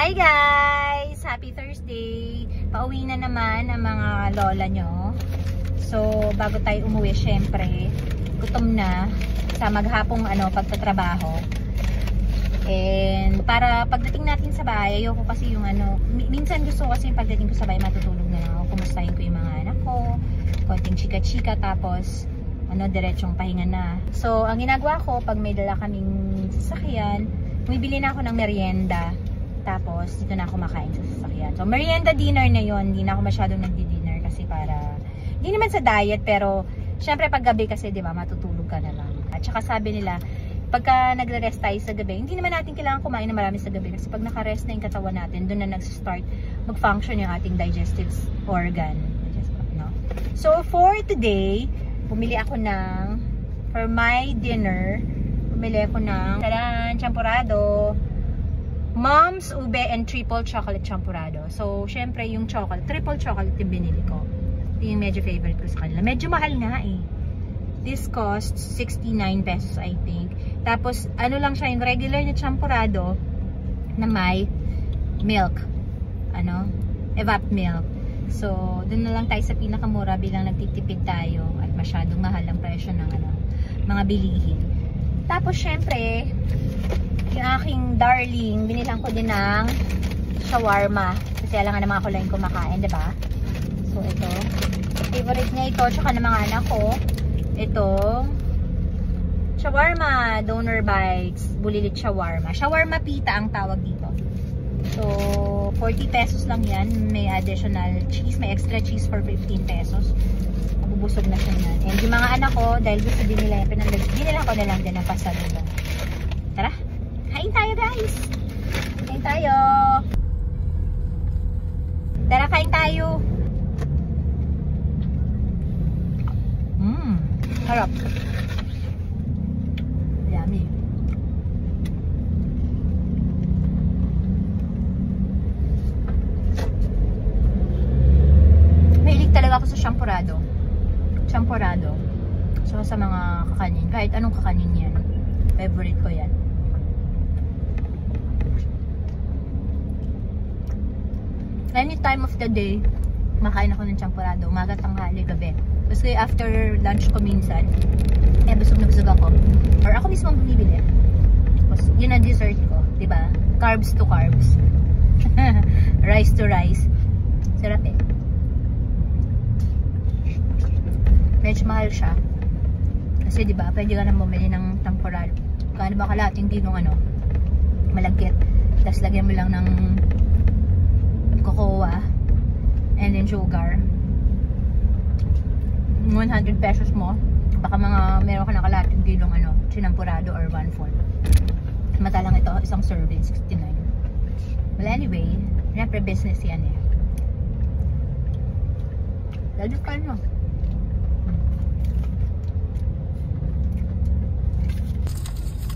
Hi guys! Happy Thursday! Pauwi na naman ang mga lola nyo. So, bago tayo umuwi, syempre, gutom na sa maghapong pagtatrabaho. And para pagdating natin sa bahay, ayoko kasi yung minsan gusto ko kasi yung pagdating ko sa bahay, matutulog na lang ako. Kumustahin ko yung mga anak ko, konting chika-chika, tapos diretsong pahinga na. So, ang ginagawa ko, pag may dala kaming sasakyan, bumibili na ako ng merienda. Tapos, dito na ako makain sa sasakyan. So, merienda dinner na yon. Hindi na ako masyadong nagdi-dinner kasi para, hindi naman sa diet, pero, syempre pag gabi kasi, di ba, matutulog ka na lang. At saka sabi nila, pagka nagre-rest tayo sa gabi, hindi naman natin kailangan kumain na marami sa gabi. Kasi pag naka-rest na yung katawan natin, doon na nag-start mag-function yung ating digestive organ. No? So, for today, bumili ako for my dinner, bumili ako ng, taran, champurrado, Mom's ube and triple chocolate champurrado. So, syempre yung triple chocolate yung binili ko. Ito yung medyo favorite ko sa kanila. Medyo mahal nga eh. This costs 69 pesos I think. Tapos, lang siya yung regular na champurrado na may milk. Evap milk. So, dun na lang tayo sa pinakamura bilang nagtitipid tayo at masyadong mahal ang presyo ng mga bilihin. Tapos, syempre, yung aking darling, binilang ko din ng shawarma. Kasi alam nga naman ako lang yung kumakain, diba? So, ito. Favorite niya ito. Tsaka ng mga anak ko. Ito. Shawarma. Donor bites. Bulilit shawarma. Shawarma pita ang tawag dito. So, 40 pesos lang yan. May additional cheese. May extra cheese for 15 pesos. Mabubusog na siya yan. And yung mga anak ko, dahil gusto din nila yung binila ko na lang din ng pasalubong. Tara! Kain tayo guys! Kain tayo! Tara, kain tayo! Harap! Yummy! Mahilig talaga ako sa champurrado. Champurrado. So sa mga kakanin. Kahit anong kakanin yan. Favorite ko yan. Any time of the day, makain ako ng champurrado. Umaga, tanghali, gabi. Kasi after lunch ko minsan, busog na busog ako. Or ako mismo bumibili. Tapos, yun ang dessert ko. Diba? Carbs to carbs. Rice to rice. Sarap eh. Medyo mahal siya. Kasi diba, pwede ka na bumili ng temporal. Kano ba kalating kilong malagkit. Tapos lagyan mo lang ng cocoa and then sugar. 100 pesos mo. Baka meron ka na kalating kilong chinampurado or 1/4. Matalang ito, isang serving, 69. Well anyway, syempre business yan eh. Lalo ka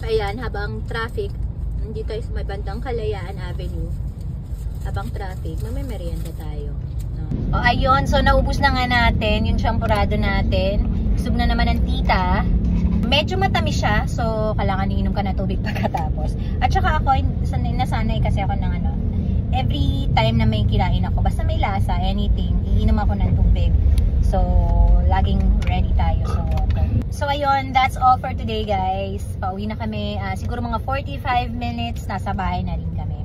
Ayan, habang traffic, nandito tayo sa may bandang Kalayaan Avenue. Habang traffic, may merienda tayo. No? O ayun, so naubos na nga natin yung champurrado natin. Busog na naman ng tita. Medyo matamis siya, so kailangan iinom ka na tubig pagkatapos. At saka ako, nasanay kasi ako ng every time na may kinain ako, basta may lasa, anything, iinom ako ng tubig. So, laging ready tayo sa water. So, ayun, that's all for today, guys. Pauwi na kami. Siguro mga 45 minutes, nasa bahay na rin kami.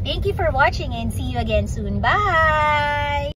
Thank you for watching and see you again soon. Bye!